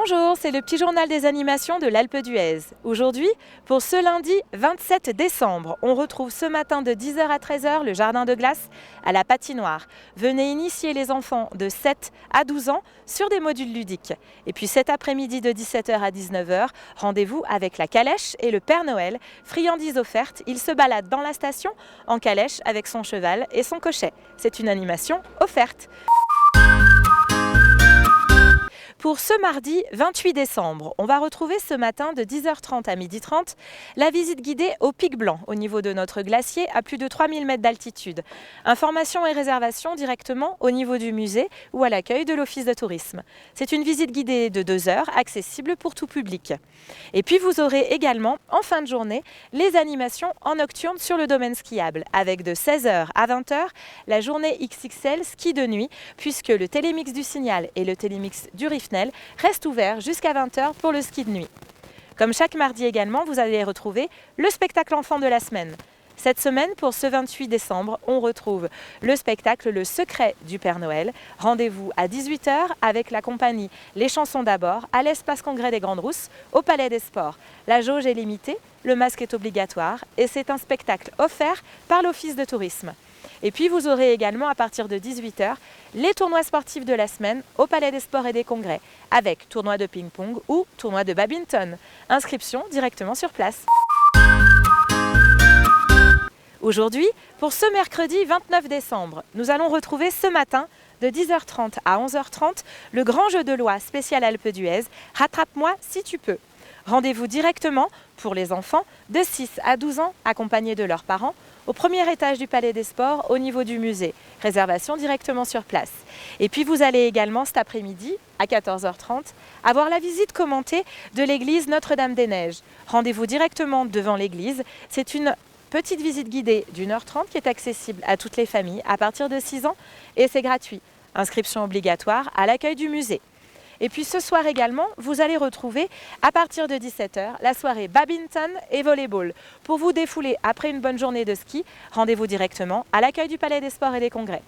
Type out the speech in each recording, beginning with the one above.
Bonjour, c'est le petit journal des animations de l'Alpe d'Huez. Aujourd'hui, pour ce lundi 27 décembre, on retrouve ce matin de 10h à 13h le jardin de glace à la patinoire. Venez initier les enfants de 7 à 12 ans sur des modules ludiques. Et puis cet après-midi de 17h à 19h, rendez-vous avec la calèche et le Père Noël. Friandises offertes, il se balade dans la station en calèche avec son cheval et son cocher. C'est une animation offerte. Pour ce mardi 28 décembre, on va retrouver ce matin de 10h30 à 12h30 la visite guidée au Pic Blanc, au niveau de notre glacier à plus de 3000 mètres d'altitude. Informations et réservations directement au niveau du musée ou à l'accueil de l'Office de tourisme. C'est une visite guidée de 2 heures, accessible pour tout public. Et puis vous aurez également, en fin de journée, les animations en nocturne sur le domaine skiable, avec de 16h à 20h la journée XXL ski de nuit, puisque le télémix du Signal et le télémix du Riff reste ouvert jusqu'à 20h pour le ski de nuit. Comme chaque mardi également, vous allez retrouver le spectacle enfant de la semaine. Cette semaine, pour ce 28 décembre, on retrouve le spectacle Le Secret du Père Noël. Rendez-vous à 18h avec la compagnie Les Chansons d'abord à l'Espace Congrès des Grandes Rousses au Palais des Sports. La jauge est limitée, le masque est obligatoire et c'est un spectacle offert par l'Office de tourisme. Et puis vous aurez également à partir de 18h les tournois sportifs de la semaine au Palais des Sports et des Congrès avec tournoi de ping-pong ou tournoi de badminton. Inscription directement sur place. Aujourd'hui, pour ce mercredi 29 décembre, nous allons retrouver ce matin de 10h30 à 11h30 le grand jeu de loi spécial Alpe d'Huez « Rattrape-moi si tu peux ». Rendez-vous directement pour les enfants de 6 à 12 ans accompagnés de leurs parents au premier étage du Palais des Sports au niveau du musée. Réservation directement sur place. Et puis vous allez également cet après-midi à 14h30 avoir la visite commentée de l'église Notre-Dame-des-Neiges. Rendez-vous directement devant l'église. C'est une petite visite guidée d'1h30 qui est accessible à toutes les familles à partir de 6 ans et c'est gratuit. Inscription obligatoire à l'accueil du musée. Et puis ce soir également, vous allez retrouver à partir de 17h la soirée badminton et volleyball. Pour vous défouler après une bonne journée de ski, rendez-vous directement à l'accueil du Palais des Sports et des Congrès.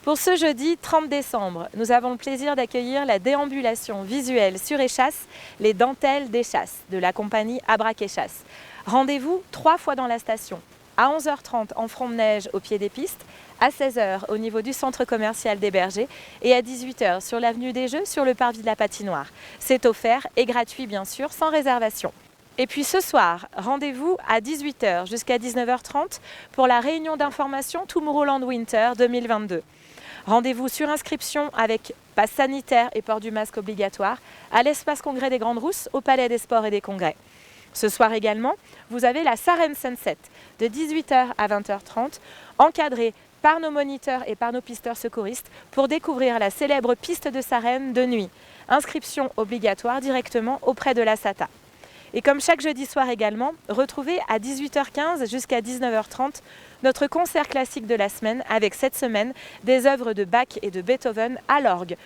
Pour ce jeudi 30 décembre, nous avons le plaisir d'accueillir la déambulation visuelle sur échasse, les dentelles des chasses de la compagnie Abrac Échasse. Rendez-vous 3 fois dans la station. À 11h30 en front de neige au pied des pistes, à 16h au niveau du centre commercial des Bergers et à 18h sur l'avenue des Jeux sur le parvis de la patinoire. C'est offert et gratuit bien sûr, sans réservation. Et puis ce soir, rendez-vous à 18h jusqu'à 19h30 pour la réunion d'information Tomorrowland Winter 2022. Rendez-vous sur inscription avec passe sanitaire et port du masque obligatoire à l'Espace Congrès des Grandes Rousses au Palais des Sports et des Congrès. Ce soir également, vous avez la Sarenne Sunset de 18h à 20h30, encadrée par nos moniteurs et par nos pisteurs secouristes pour découvrir la célèbre piste de Sarenne de nuit. Inscription obligatoire directement auprès de la SATA. Et comme chaque jeudi soir également, retrouvez à 18h15 jusqu'à 19h30 notre concert classique de la semaine avec cette semaine des œuvres de Bach et de Beethoven à l'orgue.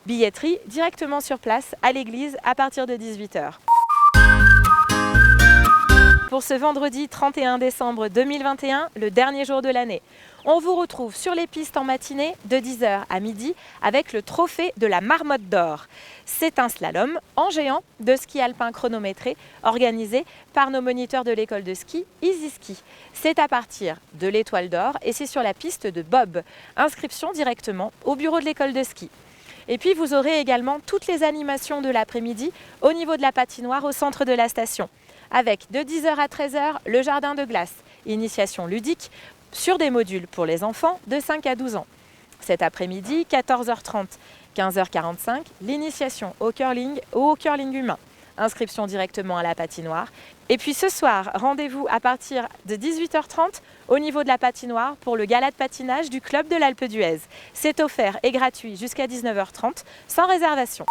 Billetterie directement sur place à l'église à partir de 18h. Pour ce vendredi 31 décembre 2021, le dernier jour de l'année. On vous retrouve sur les pistes en matinée de 10h à midi avec le trophée de la Marmotte d'Or. C'est un slalom en géant de ski alpin chronométré organisé par nos moniteurs de l'école de ski Easy Ski. C'est à partir de l'Étoile d'Or et c'est sur la piste de Bob. Inscription directement au bureau de l'école de ski. Et puis vous aurez également toutes les animations de l'après-midi au niveau de la patinoire au centre de la station. Avec de 10h à 13h le jardin de glace, initiation ludique sur des modules pour les enfants de 5 à 12 ans. Cet après-midi, 14h30, 15h45, l'initiation au curling ou au curling humain. Inscription directement à la patinoire. Et puis ce soir, rendez-vous à partir de 18h30 au niveau de la patinoire pour le gala de patinage du club de l'Alpe d'Huez. C'est offert et gratuit jusqu'à 19h30 sans réservation.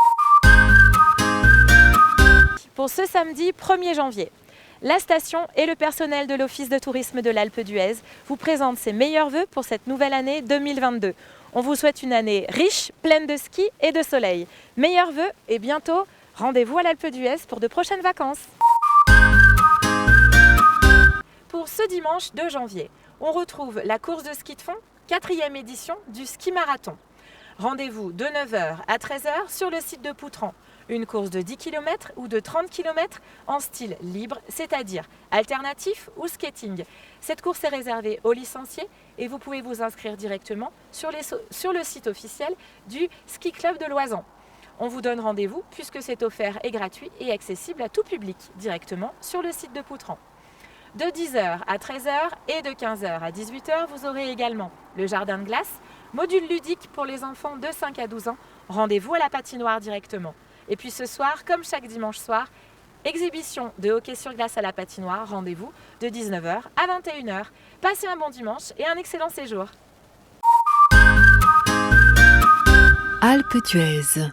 Pour ce samedi 1er janvier, la station et le personnel de l'Office de tourisme de l'Alpe d'Huez vous présentent ses meilleurs vœux pour cette nouvelle année 2022. On vous souhaite une année riche, pleine de ski et de soleil. Meilleurs vœux et bientôt, rendez-vous à l'Alpe d'Huez pour de prochaines vacances. Pour ce dimanche 2 janvier, on retrouve la course de ski de fond, 4e édition du ski marathon. Rendez-vous de 9 h à 13 h sur le site de Poutran. Une course de 10 km ou de 30 km en style libre, c'est-à-dire alternatif ou skating. Cette course est réservée aux licenciés et vous pouvez vous inscrire directement sur le site officiel du Ski Club de Loisan. On vous donne rendez-vous puisque c'est offert et gratuit et accessible à tout public directement sur le site de Poutran. De 10 h à 13 h et de 15 h à 18 h, vous aurez également le jardin de glace, module ludique pour les enfants de 5 à 12 ans. Rendez-vous à la patinoire directement. Et puis ce soir, comme chaque dimanche soir, exhibition de hockey sur glace à la patinoire. Rendez-vous de 19 h à 21 h. Passez un bon dimanche et un excellent séjour. Alpe d'Huez.